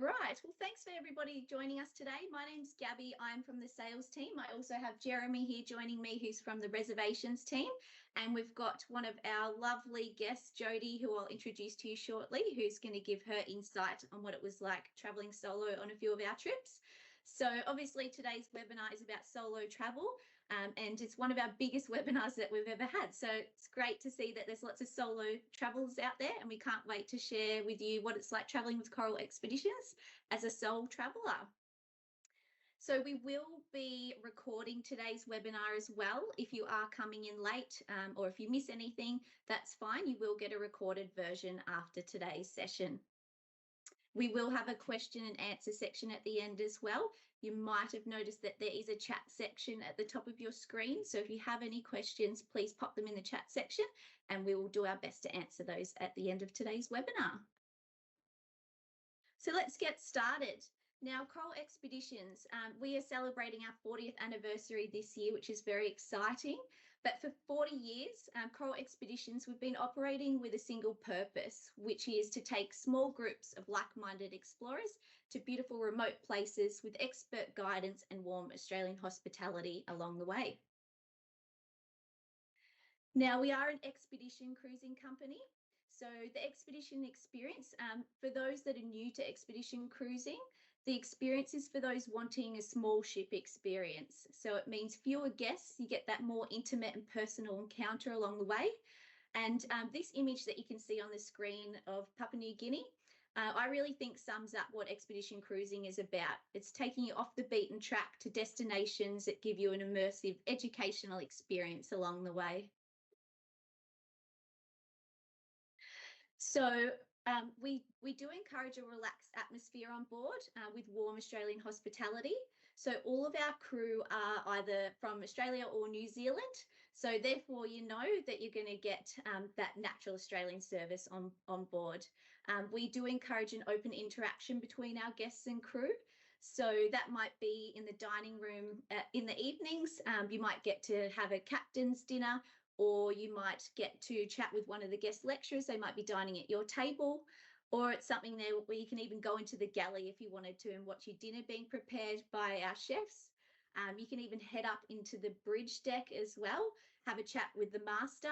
Right. Well, thanks for everybody joining us today. My name's Gabby. I'm from the sales team. I also have Jeremy here joining me, who's from the reservations team. And we've got one of our lovely guests, Jodie, who I'll introduce to you shortly, who's going to give her insight on what it was like traveling solo on a few of our trips. So obviously today's webinar is about solo travel. And it's one of our biggest webinars that we've ever had. So it's great to see that there's lots of solo travels out there, and we can't wait to share with you what it's like traveling with Coral Expeditions as a sole traveller. So we will be recording today's webinar as well. If you are coming in late or if you miss anything, that's fine. You will get a recorded version after today's session. We will have a question and answer section at the end as well. You might have noticed that there is a chat section at the top of your screen. So if you have any questions, please pop them in the chat section and we will do our best to answer those at the end of today's webinar. So let's get started. Now, Coral Expeditions, we are celebrating our 40th anniversary this year, which is very exciting. But for 40 years, Coral Expeditions, we've been operating with a single purpose, which is to take small groups of like-minded explorers to beautiful remote places with expert guidance and warm Australian hospitality along the way. Now, we are an expedition cruising company. So the expedition experience, for those that are new to expedition cruising, the experience is for those wanting a small ship experience. So it means fewer guests, you get that more intimate and personal encounter along the way. And this image that you can see on the screen of Papua New Guinea, I really think sums up what expedition cruising is about. It's taking you off the beaten track to destinations that give you an immersive educational experience along the way. So we do encourage a relaxed atmosphere on board with warm Australian hospitality. So all of our crew are either from Australia or New Zealand. So therefore, you know that you're going to get that natural Australian service on board. We do encourage an open interaction between our guests and crew. So that might be in the dining room in the evenings. You might get to have a captain's dinner, or you might get to chat with one of the guest lecturers. They might be dining at your table, or it's something there where you can even go into the galley if you wanted to and watch your dinner being prepared by our chefs. You can even head up into the bridge deck as well, have a chat with the master,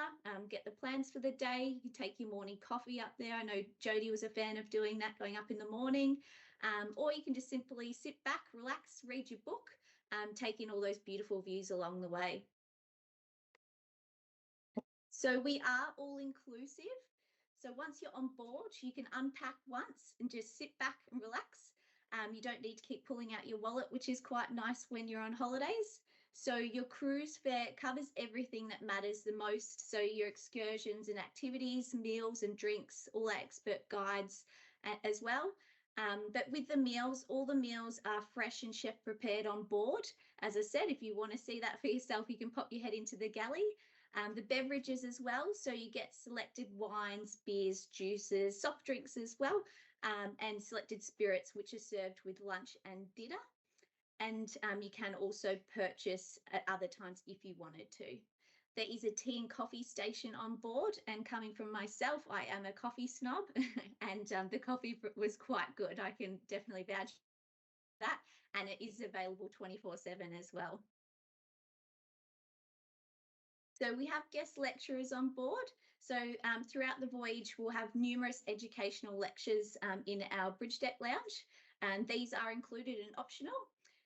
get the plans for the day. You can take your morning coffee up there. I know Jodie was a fan of doing that, going up in the morning. Or you can just simply sit back, relax, read your book, take in all those beautiful views along the way. So we are all inclusive. So once you're on board, you can unpack once and just sit back and relax. You don't need to keep pulling out your wallet, which is quite nice when you're on holidays. So your cruise fare covers everything that matters the most. So your excursions and activities, meals and drinks, all our expert guides as well. But with the meals, all the meals are fresh and chef prepared on board. As I said, if you want to see that for yourself, you can pop your head into the galley. The beverages as well, so you get selected wines, beers, juices, soft drinks as well, and selected spirits, which are served with lunch and dinner. And you can also purchase at other times if you wanted to. There is a tea and coffee station on board, and coming from myself, I am a coffee snob, and the coffee was quite good. I can definitely vouch for that, and it is available 24/7 as well. So we have guest lecturers on board. So throughout the voyage, we'll have numerous educational lectures in our bridge deck lounge, and these are included and optional.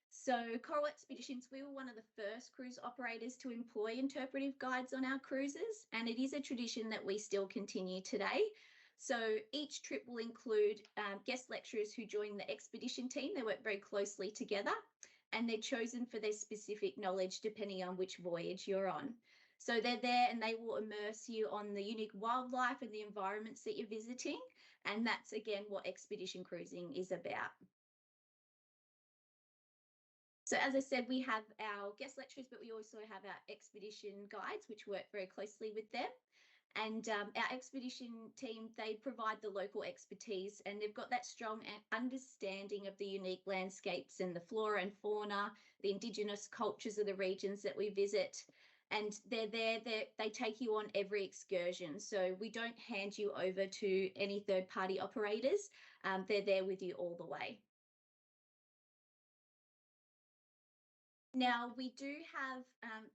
So Coral Expeditions, we were one of the first cruise operators to employ interpretive guides on our cruises, and it is a tradition that we still continue today. So each trip will include guest lecturers who join the expedition team. They work very closely together, and they're chosen for their specific knowledge depending on which voyage you're on. So they're there and they will immerse you on the unique wildlife and the environments that you're visiting. And that's, again, what expedition cruising is about. So as I said, we have our guest lecturers, but we also have our expedition guides, which work very closely with them. And our expedition team, they provide the local expertise, and they've got that strong understanding of the unique landscapes and the flora and fauna, the Indigenous cultures of the regions that we visit. and they're there. They take you on every excursion. So we don't hand you over to any third-party operators. They're there with you all the way. Now, we do have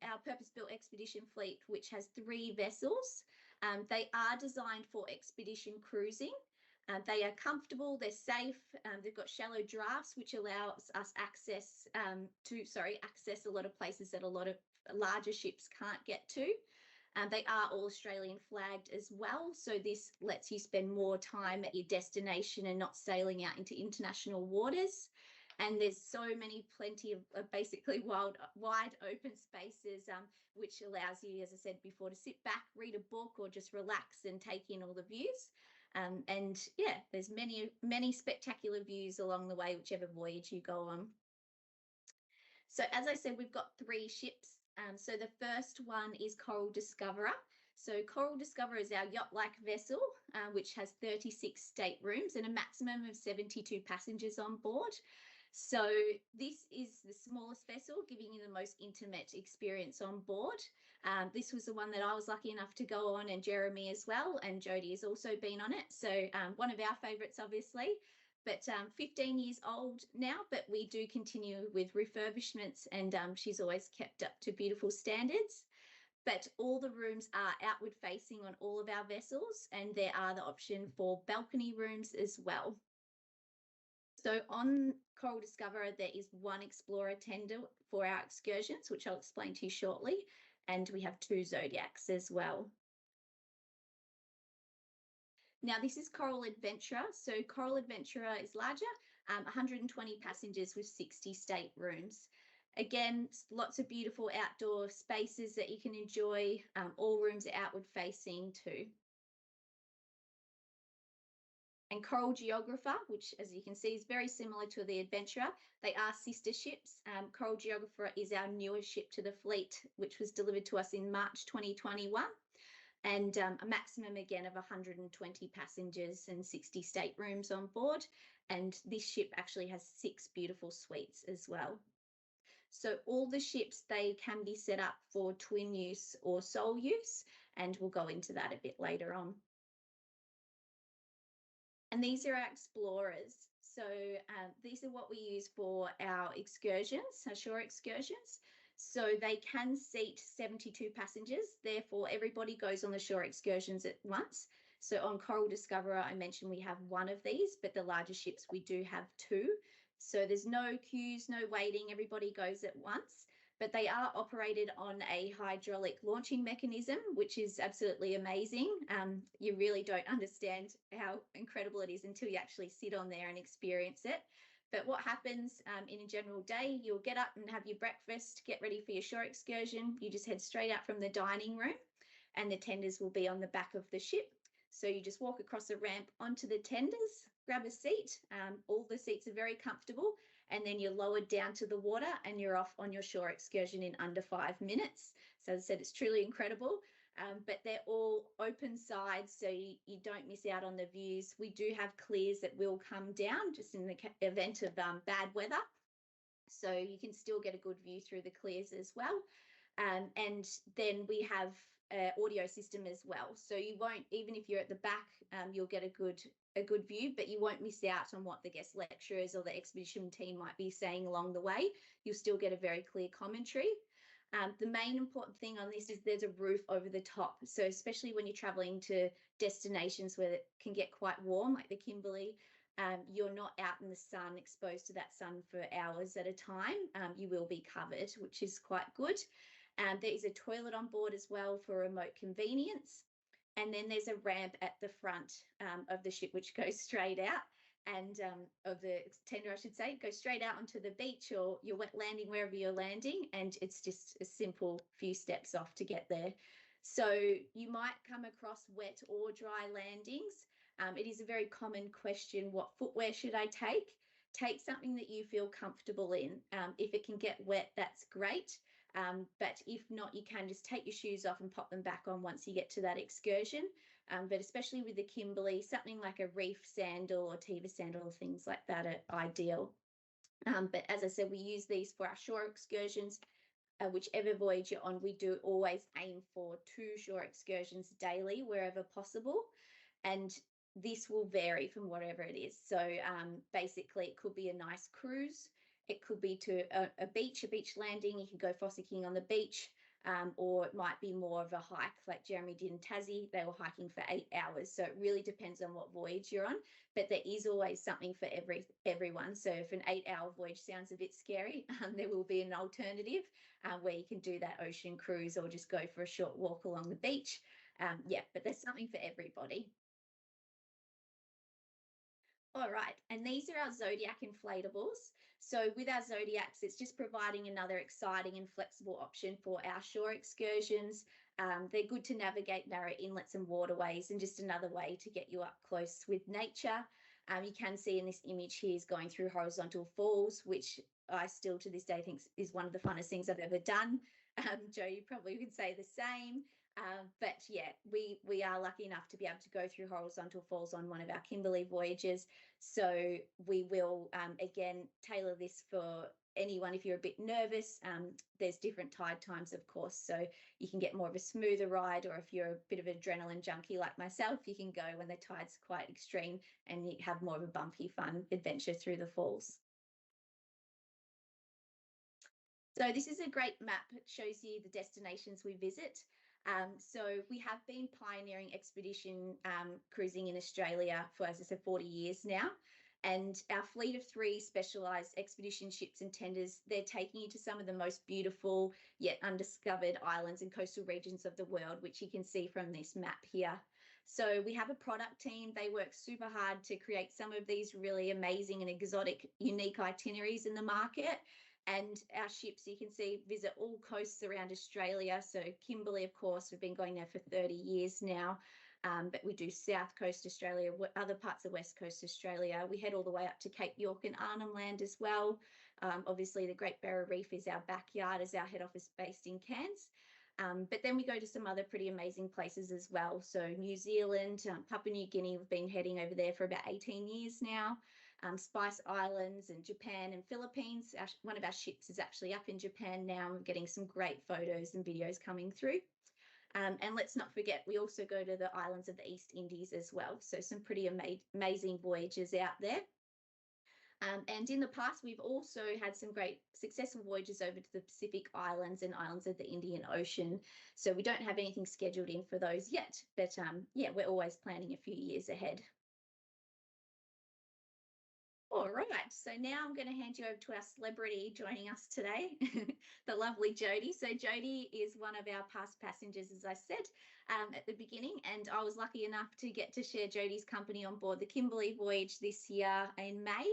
our purpose-built expedition fleet, which has 3 vessels. They are designed for expedition cruising. They are comfortable, they're safe, they've got shallow drafts, which allows us access a lot of places that a lot of larger ships can't get to. They are all Australian flagged as well, so this lets you spend more time at your destination and not sailing out into international waters. And there's plenty of basically wide open spaces, which allows you, as I said before, to sit back, read a book, or just relax and take in all the views. And yeah, there's many spectacular views along the way, whichever voyage you go on. So as I said, we've got 3 ships. So the first one is Coral Discoverer. So Coral Discoverer is our yacht-like vessel, which has 36 staterooms and a maximum of 72 passengers on board. So this is the smallest vessel, giving you the most intimate experience on board. This was the one that I was lucky enough to go on, and Jeremy as well, and Jodie has also been on it. So one of our favourites, obviously, but 15 years old now, but we do continue with refurbishments, and she's always kept up to beautiful standards. But all the rooms are outward facing on all of our vessels, and there are the option for balcony rooms as well. So on Coral Discoverer, there is 1 explorer tender for our excursions, which I'll explain to you shortly. And we have 2 Zodiacs as well. Now, this is Coral Adventurer. So Coral Adventurer is larger, 120 passengers with 60 staterooms. Again, lots of beautiful outdoor spaces that you can enjoy. All rooms are outward facing too. And Coral Geographer, which, as you can see, is very similar to the Adventurer. They are sister ships. Coral Geographer is our newest ship to the fleet, which was delivered to us in March 2021. And a maximum, again, of 120 passengers and 60 staterooms on board. And this ship actually has 6 beautiful suites as well. So all the ships, they can be set up for twin use or sole use, and we'll go into that a bit later on. And these are our explorers. So these are what we use for our excursions, our shore excursions. So they can seat 72 passengers. Therefore, everybody goes on the shore excursions at once. So on Coral Discoverer, I mentioned we have 1 of these, but the larger ships, we do have 2. So there's no queues, no waiting. Everybody goes at once. But they are operated on a hydraulic launching mechanism, which is absolutely amazing. You really don't understand how incredible it is until you actually sit on there and experience it. But what happens in a general day, you'll get up and have your breakfast, get ready for your shore excursion. You just head straight out from the dining room, and the tenders will be on the back of the ship. So you just walk across the ramp onto the tenders, grab a seat. All the seats are very comfortable, and then you're lowered down to the water and you're off on your shore excursion in under 5 minutes. So as I said, it's truly incredible. But they're all open sides, so you don't miss out on the views. We do have clears that will come down just in the event of bad weather. So you can still get a good view through the clears as well. And then we have audio system as well. So you won't, even if you're at the back, you'll get a good view, but you won't miss out on what the guest lecturers or the expedition team might be saying along the way. You'll still get a very clear commentary. The main important thing on this is there's a roof over the top. So especially when you're traveling to destinations where it can get quite warm, like the Kimberley, you're not out in the sun, exposed to that sun for hours at a time. You will be covered, which is quite good. There is a toilet on board as well for remote convenience. And then there's a ramp at the front of the ship, which goes straight out, and of the tender, I should say, goes straight out onto the beach or your wet landing, wherever you're landing. And it's just a simple few steps off to get there. So you might come across wet or dry landings. It is a very common question, what footwear should I take? Take something that you feel comfortable in. If it can get wet, that's great. But if not, you can just take your shoes off and pop them back on once you get to that excursion. But especially with the Kimberley, something like a reef sandal or Tiva sandal, things like that are ideal. But as I said, we use these for our shore excursions. whichever voyage you're on, we do always aim for 2 shore excursions daily wherever possible. And this will vary from whatever it is. So basically, it could be a nice cruise. It could be to a beach landing. You can go fossicking on the beach. Or it might be more of a hike like Jeremy did in Tassie. They were hiking for 8 hours. So it really depends on what voyage you're on. But there is always something for everyone. So if an 8-hour voyage sounds a bit scary, there will be an alternative where you can do that ocean cruise or just go for a short walk along the beach. Yeah, but there's something for everybody. All right, and these are our Zodiac inflatables. So with our Zodiacs, it's just providing another exciting and flexible option for our shore excursions. They're good to navigate narrow inlets and waterways, and just another way to get you up close with nature. You can see in this image here is going through horizontal falls, which I still to this day think is one of the funnest things I've ever done. Joe, you probably would say the same. But yeah, we are lucky enough to be able to go through horizontal falls on one of our Kimberley voyages. So we will, again, tailor this for anyone if you're a bit nervous. There's different tide times, of course, so you can get more of a smoother ride, or if you're a bit of an adrenaline junkie like myself, you can go when the tide's quite extreme and you have more of a bumpy, fun adventure through the falls. So this is a great map. It shows you the destinations we visit. So we have been pioneering expedition cruising in Australia for, as I said, 40 years now. And our fleet of 3 specialised expedition ships and tenders, they're taking you to some of the most beautiful yet undiscovered islands and coastal regions of the world, which you can see from this map here. So we have a product team. They work super hard to create some of these really amazing and exotic, unique itineraries in the market. And our ships, you can see, visit all coasts around Australia. So Kimberley, of course, we've been going there for 30 years now. But we do South Coast Australia, other parts of West Coast Australia. We head all the way up to Cape York and Arnhem Land as well. Obviously, the Great Barrier Reef is our backyard as our head office based in Cairns. But then we go to some other pretty amazing places as well. So New Zealand, Papua New Guinea, we've been heading over there for about 18 years now. Spice Islands and Japan and Philippines. One of our ships is actually up in Japan now. We're getting some great photos and videos coming through. And let's not forget, we also go to the islands of the East Indies as well. So some pretty amazing voyages out there. And in the past, we've also had some great successful voyages over to the Pacific Islands and islands of the Indian Ocean. So we don't have anything scheduled in for those yet, but yeah, we're always planning a few years ahead. All right, so now I'm going to hand you over to our celebrity joining us today, the lovely Jody. So Jody is one of our past passengers, as I said at the beginning, and I was lucky enough to get to share Jody's company on board the Kimberley voyage this year in May.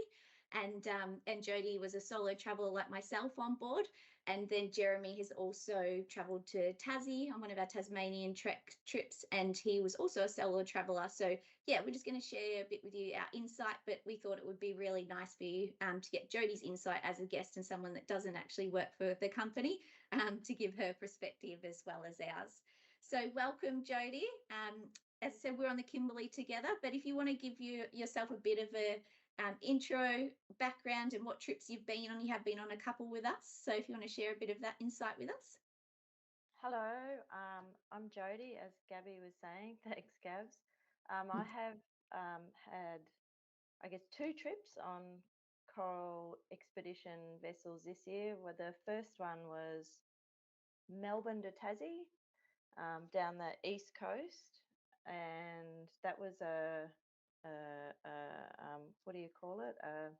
And Jody was a solo traveller like myself on board. And then Jeremy has also travelled to Tassie on one of our Tasmanian trips, and he was also a solo traveller. So yeah, we're just going to share a bit with you our insight, but we thought it would be really nice for you to get Jody's insight as a guest and someone that doesn't actually work for the company, to give her perspective as well as ours. So welcome, Jody. As I said, we're on the Kimberley together, but if you want to give yourself a bit of a intro, background, and what trips you've been on. You have been on a couple with us, so if you want to share a bit of that insight with us. Hello, I'm Jody, as Gabby was saying. Thanks, Gabs. I have had, I guess, 2 trips on coral expedition vessels this year. Well, the first one was Melbourne to Tassie, down the east coast, and that was what do you call it?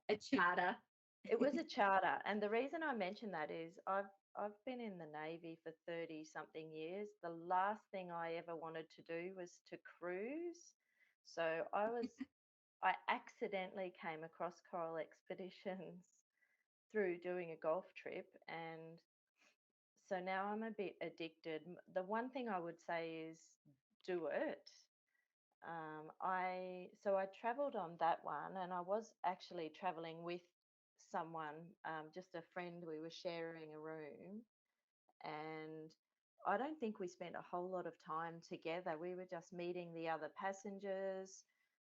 A charter. It was a charter, and the reason I mention that is I've been in the Navy for 30 something years. The last thing I ever wanted to do was to cruise. So I accidentally came across coral expeditions through doing a golf trip, and so now I'm a bit addicted. The one thing I would say is do it. I travelled on that one, and I was actually travelling with someone, just a friend. We were sharing a room, and I don't think we spent a whole lot of time together. We were just meeting the other passengers.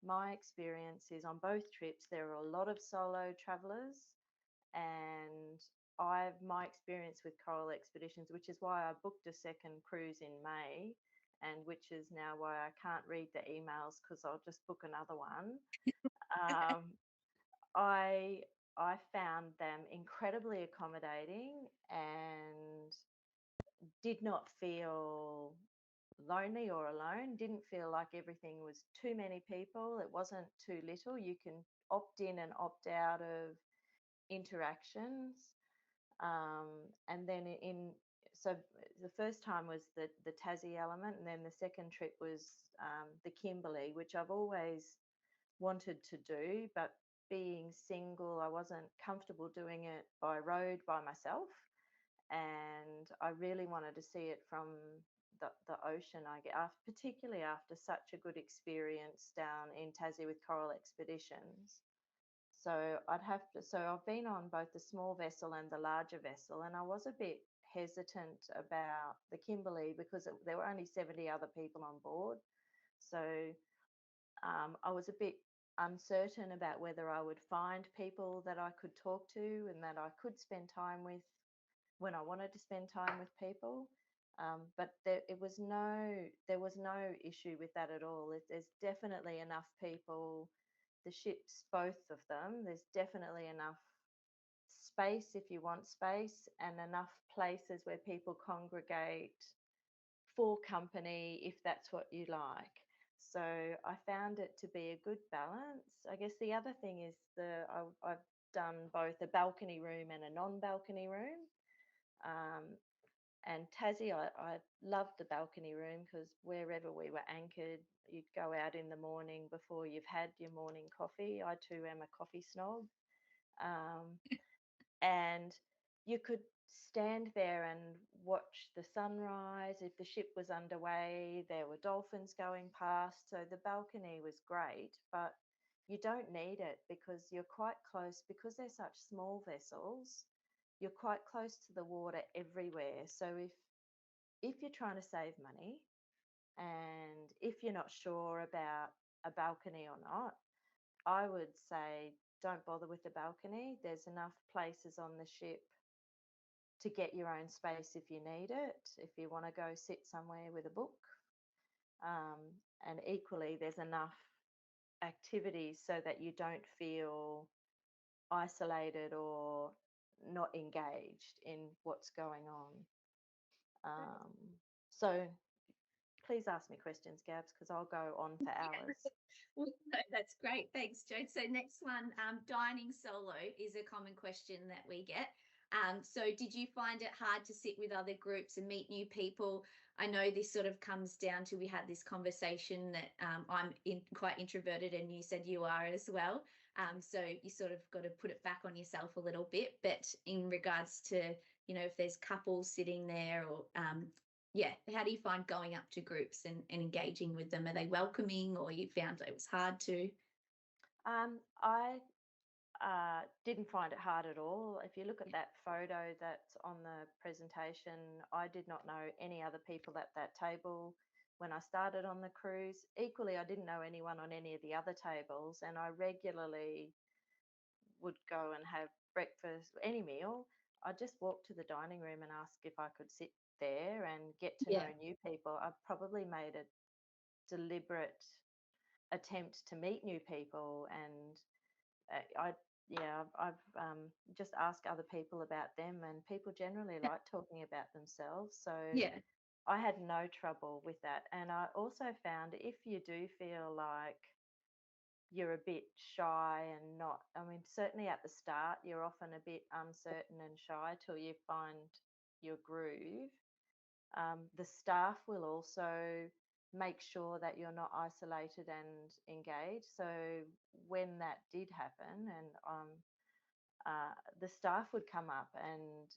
My experience is on both trips there were a lot of solo travellers, and my experience with coral expeditions, which is why I booked a second cruise in May, and which is now why I can't read the emails because I'll just book another one. Um, I I found them incredibly accommodating and did not feel lonely or alone. Didn't feel like everything was too many people. It wasn't too little. You can opt in and opt out of interactions. Um, and then so the first time was the Tassie element, and then the second trip was the Kimberley, which I've always wanted to do, but being single, I wasn't comfortable doing it by road by myself, and I really wanted to see it from the ocean. I get, particularly after such a good experience down in Tassie with coral expeditions. So I've been on both the small vessel and the larger vessel, and I was a bit hesitant about the Kimberley because there were only 70 other people on board. So I was a bit uncertain about whether I would find people that I could talk to and that I could spend time with when I wanted to spend time with people. But there was no issue with that at all. There's definitely enough people, the ships, both of them, there's definitely enough space if you want space and enough places where people congregate for company if that's what you like. So I found it to be a good balance. I guess the other thing is I've done both a balcony room and a non-balcony room. Um, and Tassie, I loved the balcony room because wherever we were anchored, you'd go out in the morning before you've had your morning coffee. I too am a coffee snob. Um, and you could stand there and watch the sunrise. If the ship was underway, there were dolphins going past. So the balcony was great, but you don't need it because you're quite close, because they're such small vessels, you're quite close to the water everywhere. So if you're trying to save money and if you're not sure about a balcony or not, I would say don't bother with the balcony. There's enough places on the ship to get your own space if you need it, if you want to go sit somewhere with a book. Um, and equally, there's enough activities so that you don't feel isolated or not engaged in what's going on. Um, so please ask me questions, Gabs, because I'll go on for hours. Well, no, that's great. Thanks, Jode. So next one, dining solo is a common question that we get. So did you find it hard to sit with other groups and meet new people? I know this sort of comes down to, we had this conversation that quite introverted and you said you are as well. So you sort of got to put it back on yourself a little bit. But in regards to, if there's couples sitting there or yeah, how do you find going up to groups and engaging with them? Are they welcoming or you found it was hard to? I didn't find it hard at all. If you look at that photo that's on the presentation, I did not know any other people at that table when I started on the cruise. Equally, I didn't know anyone on any of the other tables, and I regularly would go and have breakfast, any meal. I just walked to the dining room and asked if I could sit there and get to know Yeah, new people. I probably made a deliberate attempt to meet new people, and I yeah, I've just asked other people about them, and people generally like talking about themselves. So yeah, I had no trouble with that. And I also found if you do feel like you're a bit shy and not, I mean, certainly at the start, you're often a bit uncertain and shy till you find your groove. The staff will also make sure that you're not isolated and engaged. So when that did happen, and the staff would come up and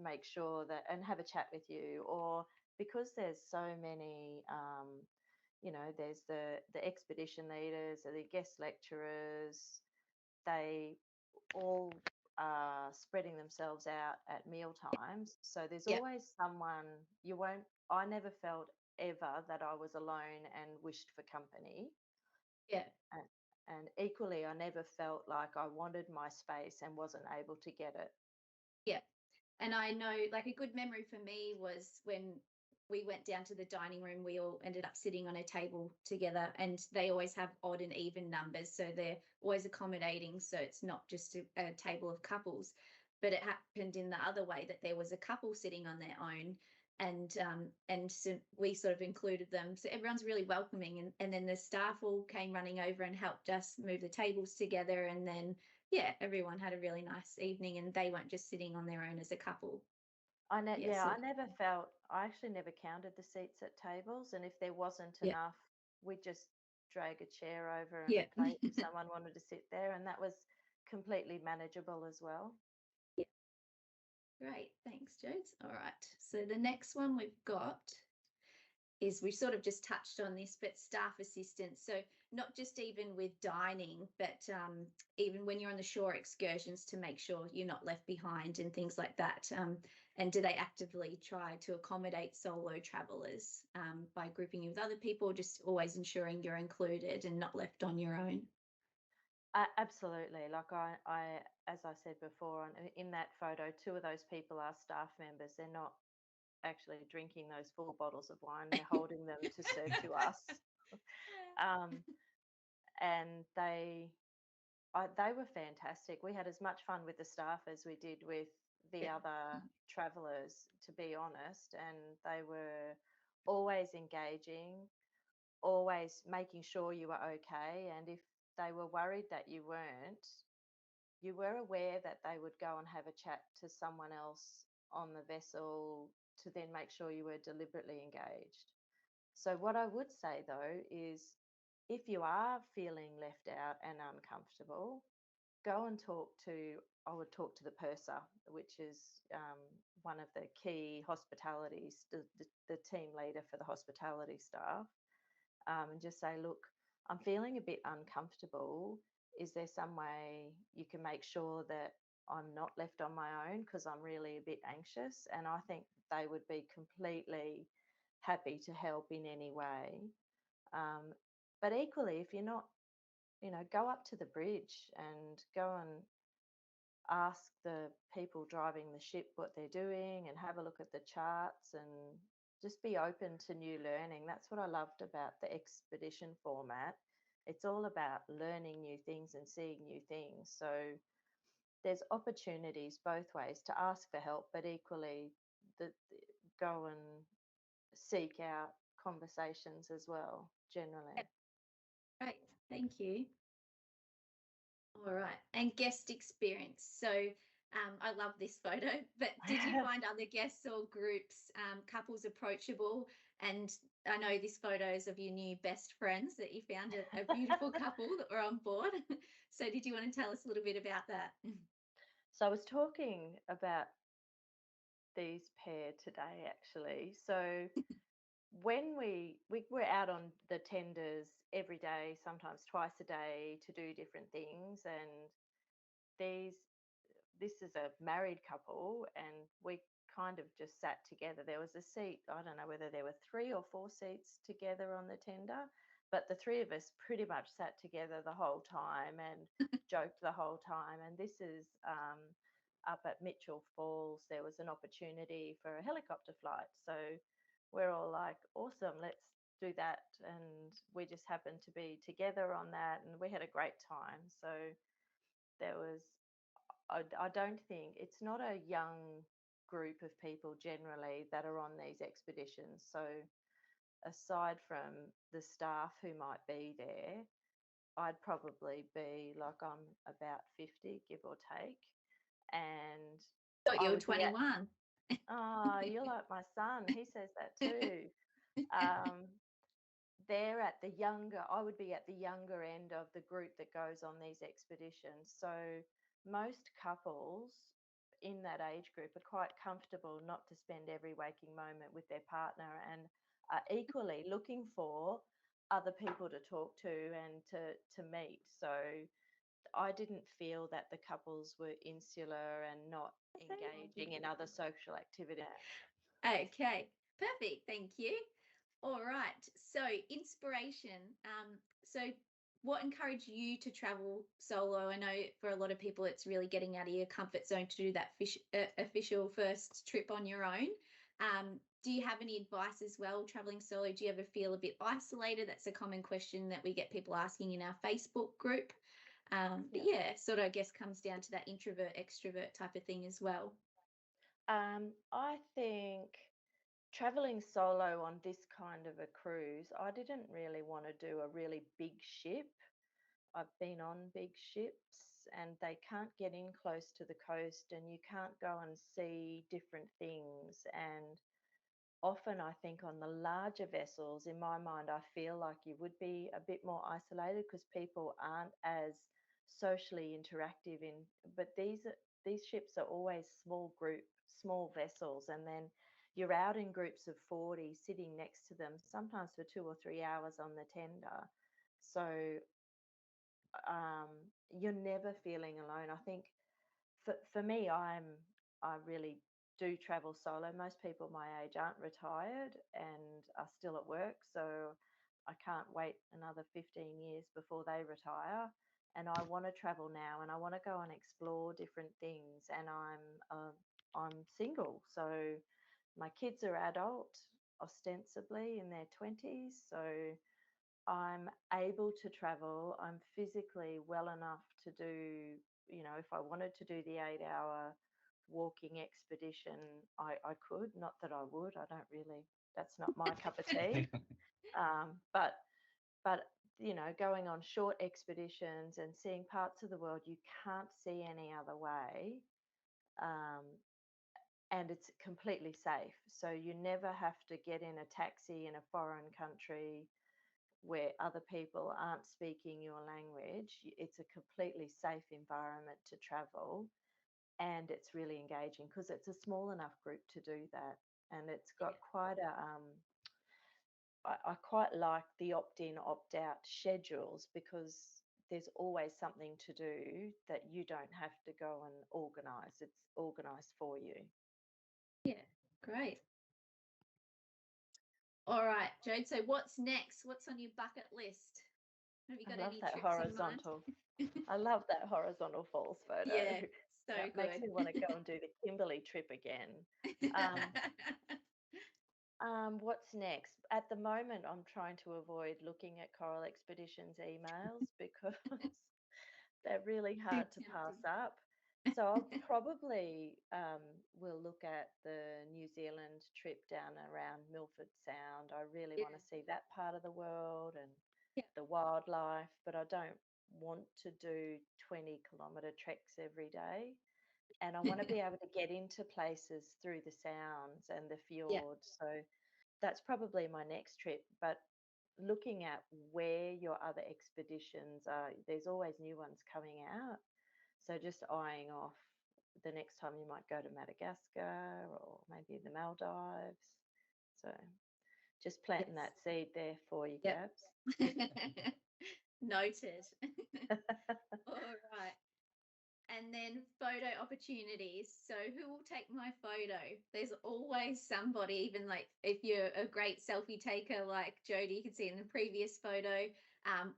make sure that and have a chat with you, or because there's so many, there's the expedition leaders or the guest lecturers, they all are spreading themselves out at meal times. So there's yeah, always someone. You won't. I never felt ever that I was alone and wished for company. yeah, And, and equally, I never felt like I wanted my space and wasn't able to get it. Yeah. And I know, like, a good memory for me was when we went down to the dining room, we all ended up sitting on a table together, and they always have odd and even numbers. So they're always accommodating. So it's not just a table of couples. But it happened in the other way, that there was a couple sitting on their own. And so we sort of included them. So everyone's really welcoming. And then the staff all came running over and helped us move the tables together. And then, yeah, everyone had a really nice evening, and they weren't just sitting on their own as a couple. Yeah, Yeah, so I never felt, I actually never counted the seats at tables, and if there wasn't yeah, enough, we'd just drag a chair over and a yeah. plate if someone wanted to sit there, and that was completely manageable as well. Yeah, great. Thanks, Jodes. All right. So the next one we've got is, we sort of just touched on this, but staff assistance. So not just even with dining, but even when you're on the shore excursions, to make sure you're not left behind and things like that. And do they actively try to accommodate solo travelers by grouping you with other people, just always ensuring you're included and not left on your own? Absolutely. Like as I said before, in that photo, two of those people are staff members. They're not actually drinking those full bottles of wine. They're holding them to serve to us. Um, and they were fantastic. We had as much fun with the staff as we did with the Yeah. other travelers, to be honest. And they were always engaging, always making sure you were okay. And if they were worried that you weren't, you were aware that they would go and have a chat to someone else on the vessel to then make sure you were deliberately engaged. So, what I would say though is, if you are feeling left out and uncomfortable, go and I would talk to the purser, which is one of the key hospitalities, the team leader for the hospitality staff, and just say, look, I'm feeling a bit uncomfortable. Is there some way you can make sure that I'm not left on my own, because I'm really a bit anxious? And I think they would be completely happy to help in any way. Um, but equally, if you're not, go up to the bridge and go and ask the people driving the ship what they're doing, and have a look at the charts, and just be open to new learning. That's what I loved about the expedition format. It's all about learning new things and seeing new things. So there's opportunities both ways to ask for help, but equally go and seek out conversations as well, Yeah, generally. great. Thank you. All right. And guest experience. So I love this photo, but did you find other guests or groups, couples approachable? And I know this photo is of your new best friends, that you found a beautiful couple that were on board. So did you want to tell us a little bit about that? So I was talking about these pair today, actually. So when we were out on the tenders every day, sometimes twice a day, to do different things, and these this is a married couple, and we kind of just sat together. There was a seat, I don't know whether there were 3 or 4 seats together on the tender, but the three of us pretty much sat together the whole time and joked the whole time. And this is up at Mitchell Falls. There was an opportunity for a helicopter flight. So we're all like, awesome, let's do that. And we just happened to be together on that, and we had a great time. So there was I don't think it's not a young group of people generally that are on these expeditions. So aside from the staff who might be there, I'd probably be like, I'm about 50, give or take. And Thought I you were would be at, 21. oh, you're like my son. He says that too. Um, they're at the younger, I would be at the younger end of the group that goes on these expeditions. So most couples in that age group are quite comfortable not to spend every waking moment with their partner, and are equally looking for other people to talk to and to meet. So I didn't feel that the couples were insular and not engaging in other social activities. Okay, perfect. Thank you. All right. So inspiration. So what encouraged you to travel solo? I know for a lot of people, it's really getting out of your comfort zone to do that official first trip on your own. Do you have any advice as well, traveling solo? Do you ever feel a bit isolated? That's a common question that we get people asking in our Facebook group. But yeah, sort of, I guess, comes down to that introvert, extrovert type of thing as well. I think traveling solo on this kind of a cruise, I didn't really want to do a really big ship. I've been on big ships and they can't get in close to the coast and you can't go and see different things. And often, I think on the larger vessels, in my mind, I feel like you would be a bit more isolated because people aren't as socially interactive in. But these ships are always small vessels, and then you're out in groups of 40, sitting next to them, sometimes for 2 or 3 hours on the tender. So um, you're never feeling alone. I think for me, I really do travel solo. Most people my age aren't retired and are still at work, so I can't wait another 15 years before they retire. And I want to travel now, and I want to go and explore different things. And I'm single, so my kids are adult, ostensibly in their 20s, so I'm able to travel. I'm physically well enough to do, if I wanted to do the 8 hour walking expedition, I could. Not that I would. I don't really, that's not my cup of tea. But, going on short expeditions and seeing parts of the world you can't see any other way. Um, and it's completely safe. So you never have to get in a taxi in a foreign country where other people aren't speaking your language. It's a completely safe environment to travel, and it's really engaging because it's a small enough group to do that. And it's got quite a, I quite like the opt in, opt out schedules because there's always something to do that you don't have to go and organise. It's organised for you. Yeah, great. All right, Jode. So what's next? What's on your bucket list? Have you I got love any that trips in mind? horizontal. I love that horizontal falls photo. Yeah, so That makes good. me want to go and do the Kimberley trip again. Um, what's next? At the moment, I'm trying to avoid looking at Coral Expeditions emails because they're really Too hard to pass tempting. up. So I'll probably will look at the New Zealand trip down around Milford Sound. I really Yeah, want to see that part of the world and yeah, the wildlife, but I don't want to do 20-kilometre treks every day. And I want to be able to get into places through the sounds and the yeah, fjords. So that's probably my next trip. But looking at where your other expeditions are, there's always new ones coming out. So just eyeing off the next time you might go to Madagascar or maybe the Maldives. So just yes, planting that seed there for you, yep. Gabs. Noted. All right. And then photo opportunities. So who will take my photo? There's always somebody, even like if you're a great selfie taker like Jodie, you can see in the previous photo,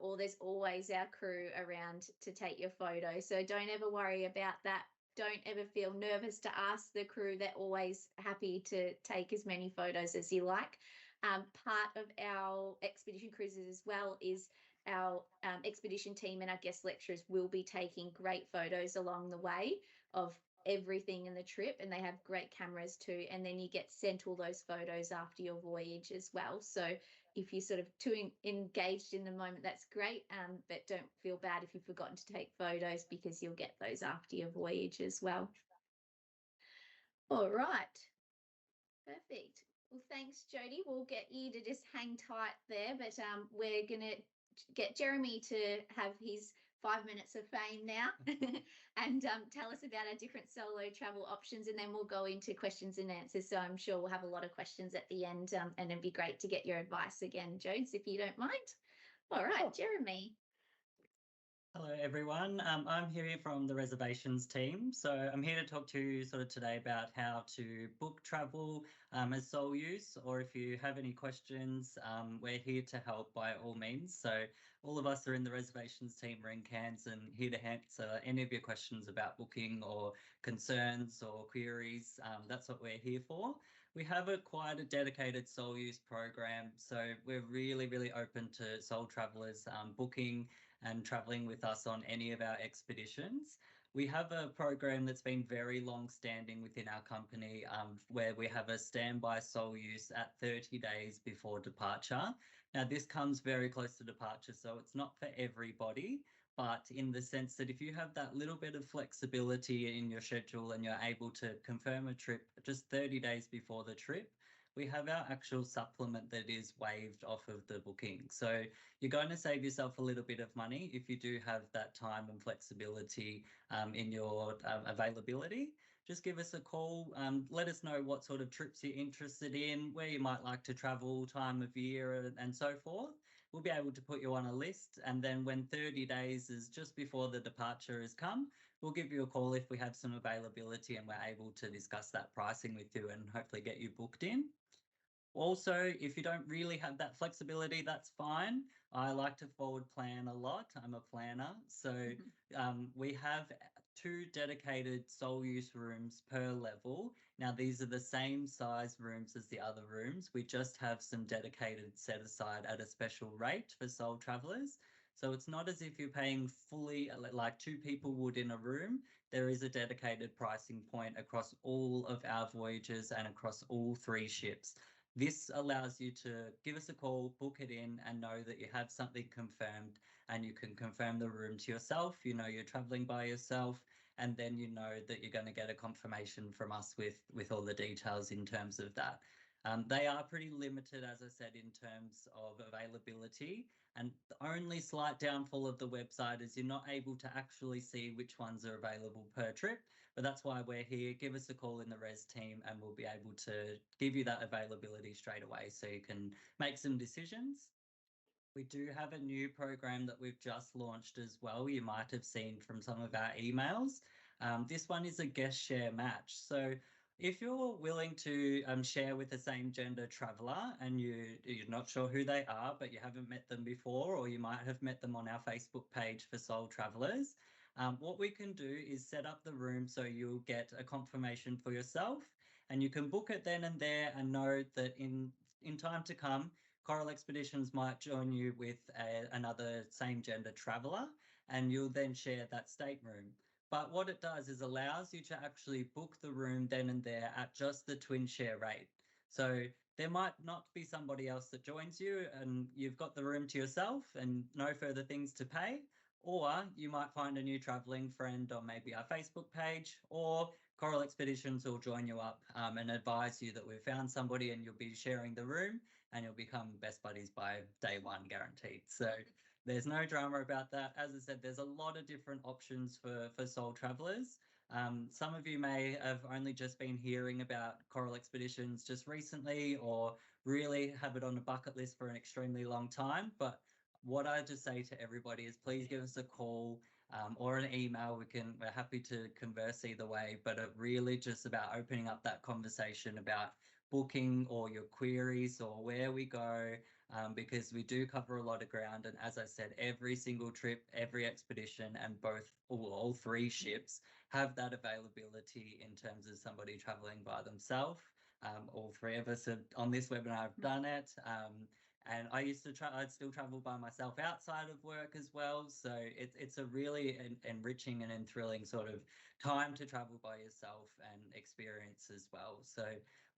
or there's always our crew around to take your photo. So don't ever worry about that. Don't ever feel nervous to ask the crew. They're always happy to take as many photos as you like. Part of our expedition cruises as well is our expedition team and our guest lecturers will be taking great photos along the way of everything in the trip, and they have great cameras too, and then you get sent all those photos after your voyage as well. So if you're sort of too engaged in the moment, that's great, but don't feel bad if you've forgotten to take photos because you'll get those after your voyage as well. All right. Perfect. Well, thanks, Jodie. We'll get you to just hang tight there, but we're going to get Jeremy to have his 5 minutes of fame now and tell us about our different solo travel options, and then we'll go into questions and answers. So I'm sure we'll have a lot of questions at the end, and it'd be great to get your advice again, Jodes, if you don't mind. All right, Sure. Jeremy. Hello, everyone. I'm here from the reservations team. So I'm here to talk to you sort of today about how to book travel as sole use, or if you have any questions, we're here to help by all means. So all of us are in the reservations team, are in Cairns, and here to answer any of your questions about booking or concerns or queries. That's what we're here for. We have quite a dedicated sole use program, so we're really open to sole travelers booking and traveling with us on any of our expeditions. We have a program that's been very long standing within our company where we have a standby sole use at 30 days before departure. Now, this comes very close to departure, so it's not for everybody, but in the sense that if you have that little bit of flexibility in your schedule and you're able to confirm a trip just 30 days before the trip, we have our actual supplement that is waived off of the booking. So you're going to save yourself a little bit of money if you do have that time and flexibility in your availability. Just give us a call. Let us know what sort of trips you're interested in, where you might like to travel, time of year, and so forth. We'll be able to put you on a list. And then when 30 days is just before the departure has come, we'll give you a call if we have some availability and we're able to discuss that pricing with you and hopefully get you booked in. Also, if you don't really have that flexibility, that's fine. I like to forward plan a lot. I'm a planner. So we have two dedicated sole use rooms per level. Now, these are the same size rooms as the other rooms. We just have some dedicated set aside at a special rate for sole travelers. So it's not as if you're paying fully like two people would in a room. There is a dedicated pricing point across all of our voyages and across all three ships. This allows you to give us a call, book it in, and know that you have something confirmed, and you can confirm the room to yourself. You know you're traveling by yourself, and then you know that you're going to get a confirmation from us with all the details in terms of that. They are pretty limited, as I said, in terms of availability. And the only slight downfall of the website is you're not able to actually see which ones are available per trip. But that's why we're here. Give us a call in the res team and we'll be able to give you that availability straight away so you can make some decisions. We do have a new program that we've just launched as well. You might have seen from some of our emails. This one is a guest share match. So if you're willing to share with the same gender traveler and you're not sure who they are, but you haven't met them before, or you might have met them on our Facebook page for sole travelers, what we can do is set up the room so you'll get a confirmation for yourself and you can book it then and there and know that in time to come, Coral Expeditions might join you with another same gender traveler and you'll then share that stateroom. But what it does is allows you to actually book the room then and there at just the twin share rate. So there might not be somebody else that joins you and you've got the room to yourself and no further things to pay. Or you might find a new traveling friend on maybe our Facebook page, or Coral Expeditions will join you up and advise you that we've found somebody and you'll be sharing the room and you'll become best buddies by day one, guaranteed. So there's no drama about that. As I said, there's a lot of different options for sole travelers. Some of you may have only just been hearing about Coral Expeditions just recently or really have it on a bucket list for an extremely long time. But what I just say to everybody is please give us a call or an email. We're happy to converse either way, but it really just about opening up that conversation about booking or your queries or where we go, because we do cover a lot of ground. And as I said, every single trip, every expedition, and all three ships have that availability in terms of somebody traveling by themselves. All three of us on this webinar have done it. And I used to I'd still travel by myself outside of work as well. So it's a really enriching and thrilling sort of time to travel by yourself and experience as well. So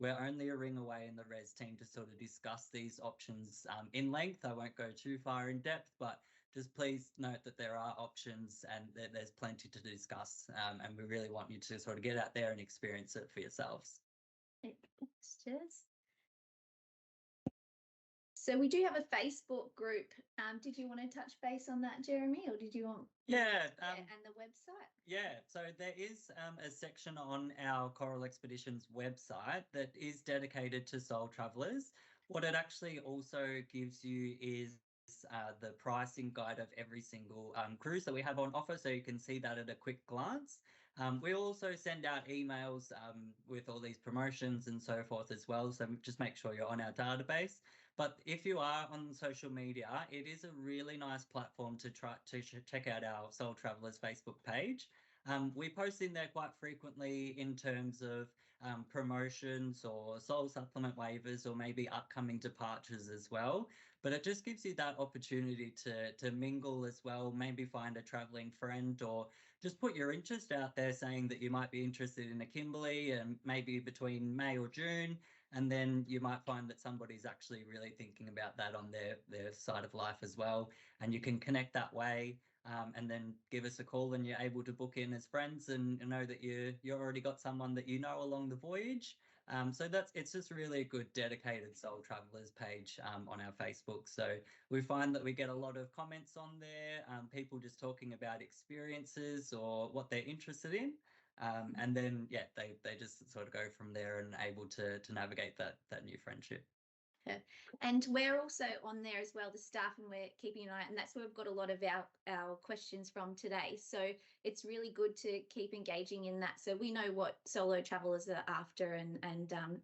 we're only a ring away in the res team to sort of discuss these options in length. I won't go too far in depth, but just please note that there are options and that there's plenty to discuss. And we really want you to sort of get out there and experience it for yourselves. Cheers. So we do have a Facebook group. Did you want to touch base on that, Jeremy, or did you want? Yeah. And the website. Yeah, so there is a section on our Coral Expeditions website that is dedicated to sole travelers. What it actually also gives you is is the pricing guide of every single cruise that we have on offer, so you can see that at a quick glance. We also send out emails with all these promotions and so forth as well, so just make sure you're on our database. But if you are on social media, it is a really nice platform to check out our Soul Travelers Facebook page. We post in there quite frequently in terms of promotions or soul supplement waivers, or maybe upcoming departures as well. But it just gives you that opportunity to mingle as well, maybe find a traveling friend, or just put your interest out there saying that you might be interested in a Kimberley, and maybe between May or June. And then you might find that somebody's actually really thinking about that on their side of life as well. And you can connect that way. And then give us a call, and you're able to book in as friends, and know that you already got someone that you know along the voyage. So it's just really a good dedicated Soul Travelers page on our Facebook. So we find that we get a lot of comments on there, people just talking about experiences or what they're interested in. And then, yeah, they just sort of go from there and able to navigate that new friendship. Yeah. And we're also on there as well, the staff, and we're keeping an eye, and that's where we've got a lot of our questions from today. So it's really good to keep engaging in that, so we know what solo travelers are after, and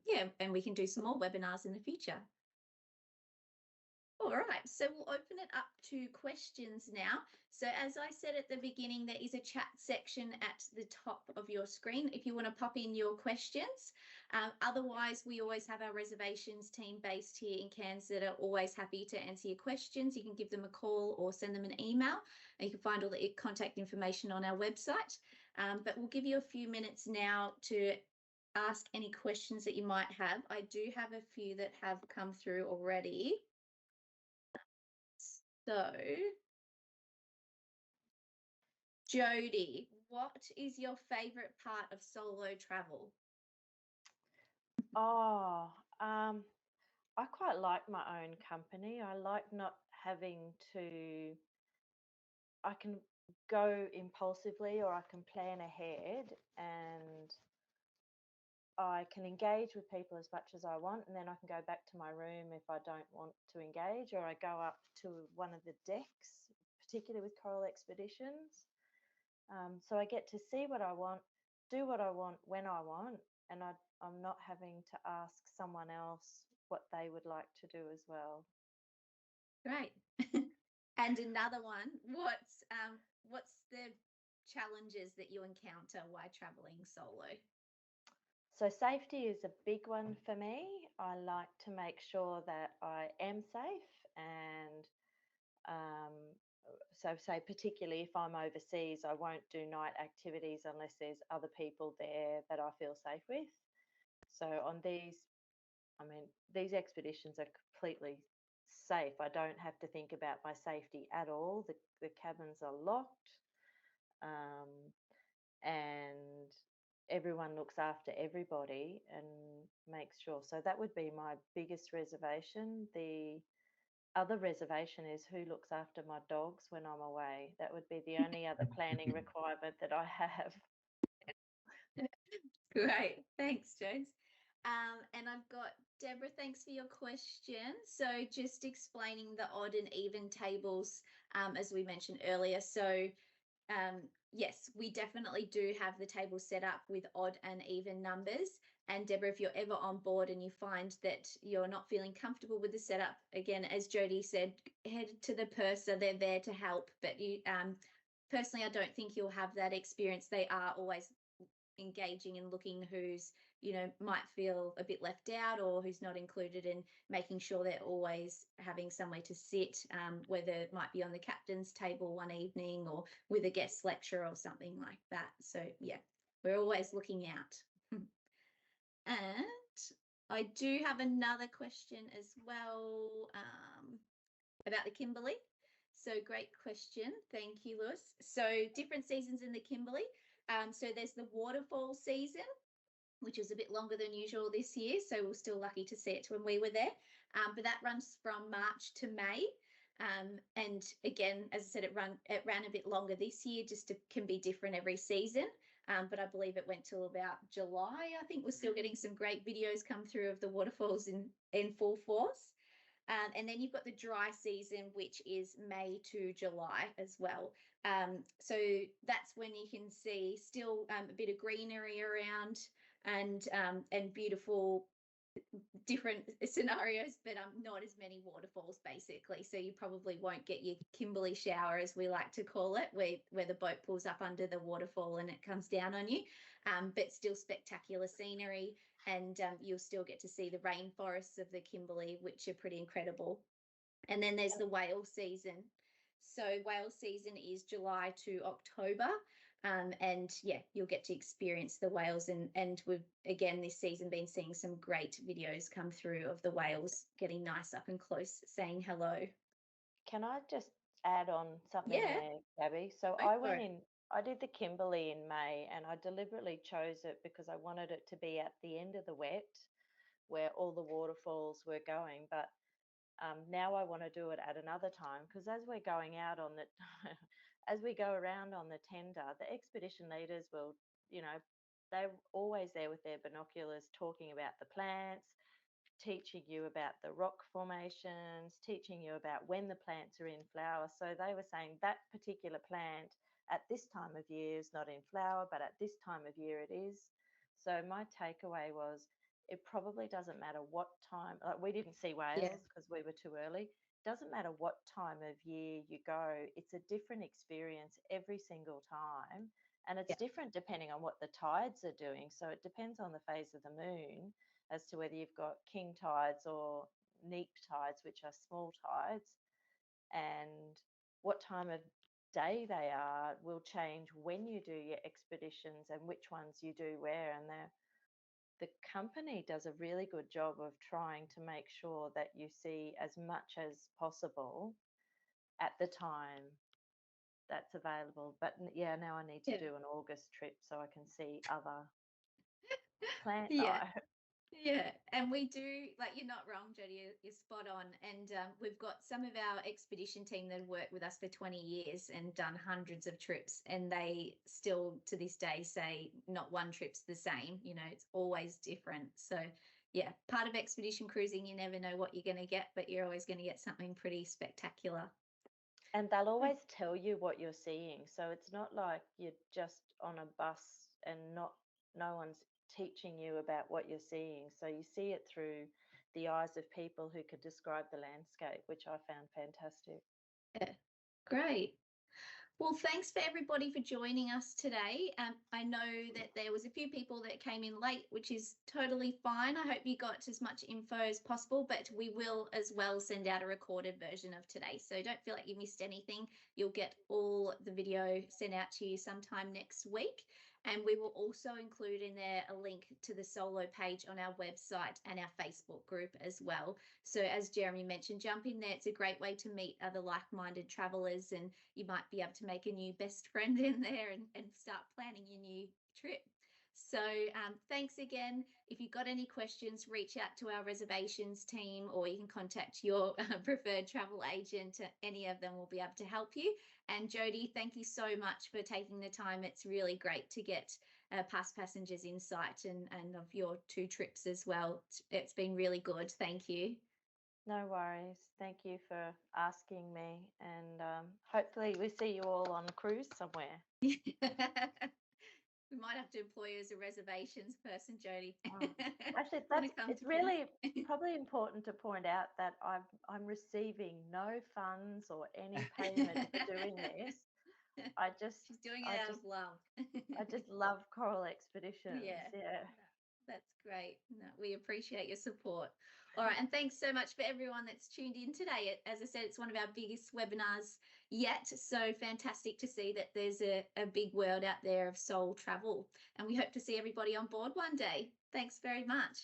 yeah, and we can do some more webinars in the future. All right, so we'll open it up to questions now. So as I said at the beginning, there is a chat section at the top of your screen if you want to pop in your questions. Otherwise, we always have our reservations team based here in Cairns that are always happy to answer your questions. You can give them a call or send them an email, and you can find all the contact information on our website. But we'll give you a few minutes now to ask any questions that you might have. I do have a few that have come through already. So, Jody, what is your favourite part of solo travel? Oh, I quite like my own company. I like not having to, I can go impulsively, or I can plan ahead, and I can engage with people as much as I want, and then I can go back to my room if I don't want to engage, or I go up to one of the decks, particularly with coral expeditions. So I get to see what I want, do what I want when I want, and I'm not having to ask someone else what they would like to do as well. Great. And another one, what's the challenges that you encounter while traveling solo? So safety is a big one for me. I like to make sure that I am safe, and so say particularly if I'm overseas, I won't do night activities unless there's other people there that I feel safe with. So on these, I mean, these expeditions are completely safe. I don't have to think about my safety at all. The cabins are locked, and everyone looks after everybody and makes sure. So that would be my biggest reservation. The other reservation is who looks after my dogs when I'm away. That would be the only other planning requirement that I have. Great, thanks, Jones. And I've got Deborah, thanks for your question. So just explaining the odd and even tables, as we mentioned earlier. So yes, we definitely do have the table set up with odd and even numbers. And Deborah, if you're ever on board and you find that you're not feeling comfortable with the setup, again, as Jody said, head to the purser. They're there to help. But you, personally, I don't think you'll have that experience. They are always engaging and looking who's, might feel a bit left out or who's not included, in making sure they're always having somewhere to sit, whether it might be on the captain's table one evening or with a guest lecturer or something like that. So yeah, we're always looking out. And I do have another question as well, about the Kimberley. So great question. Thank you, Lewis. So different seasons in the Kimberley. So there's the waterfall season, which is a bit longer than usual this year. So we're still lucky to see it when we were there. But that runs from March to May. And again, as I said, it ran a bit longer this year, just can be different every season. But I believe it went till about July. I think we're still getting some great videos come through of the waterfalls in full force. And then you've got the dry season, which is May to July as well. So that's when you can see still a bit of greenery around and beautiful different scenarios, but not as many waterfalls basically. So you probably won't get your Kimberley shower, as we like to call it, where the boat pulls up under the waterfall and it comes down on you, but still spectacular scenery. And you'll still get to see the rainforests of the Kimberley, which are pretty incredible. And then there's the whale season. So whale season is July to October. And yeah, you'll get to experience the whales. And we've, again, this season been seeing some great videos come through of the whales getting nice up and close, saying hello. Can I just add on something Yeah. there, Gabby? So Go I for went it. in, I did the Kimberley in May, and I deliberately chose it because I wanted it to be at the end of the wet where all the waterfalls were going. But now I want to do it at another time, because as we're going out on the, as we go around on the tender, the expedition leaders will, they're always there with their binoculars talking about the plants, teaching you about the rock formations, teaching you about when the plants are in flower. So they were saying that particular plant at this time of year is not in flower, but at this time of year it is. So my takeaway was, it probably doesn't matter what time, like we didn't see whales because we were too early. Doesn't matter what time of year you go, it's a different experience every single time. And it's different depending on what the tides are doing. So it depends on the phase of the moon as to whether you've got king tides or neap tides, which are small tides, and what time of day they are will change when you do your expeditions and which ones you do where. And the company does a really good job of trying to make sure that you see as much as possible at the time that's available. But yeah, now I need to do an August trip so I can see other plant diet. Yeah, and we do, like, you're not wrong, Jodie, you're spot on. And we've got some of our expedition team that have worked with us for 20 years and done hundreds of trips, and they still to this day say not one trip's the same, it's always different. So yeah, part of expedition cruising, you never know what you're going to get, but you're always going to get something pretty spectacular. And they'll always tell you what you're seeing. So it's not like you're just on a bus and no one's teaching you about what you're seeing. So you see it through the eyes of people who could describe the landscape, which I found fantastic. Yeah, great. Well, thanks for everybody for joining us today. I know that there was a few people that came in late, which is totally fine. I hope you got as much info as possible, but we will as well send out a recorded version of today. So don't feel like you missed anything. You'll get all the video sent out to you sometime next week. And we will also include in there a link to the solo page on our website and our Facebook group as well. So as Jeremy mentioned, jump in there. It's a great way to meet other like-minded travelers, and you might be able to make a new best friend in there and start planning your new trip. So thanks again. If you've got any questions, reach out to our reservations team, or you can contact your preferred travel agent. Any of them will be able to help you. And Jodie, thank you so much for taking the time. It's really great to get past passengers' insight and of your 2 trips as well. It's been really good. Thank you. No worries. Thank you for asking me. And hopefully we see you all on a cruise somewhere. We might have to employ you as a reservations person, Jodie. Actually, it's really probably important to point out that I'm receiving no funds or any payment for doing this. She's doing it out of love. I just love Coral Expeditions. Yeah. That's great. No, we appreciate your support. All right. And thanks so much for everyone that's tuned in today. As I said, it's one of our biggest webinars yet. So fantastic to see that there's a big world out there of soul travel. And we hope to see everybody on board one day. Thanks very much.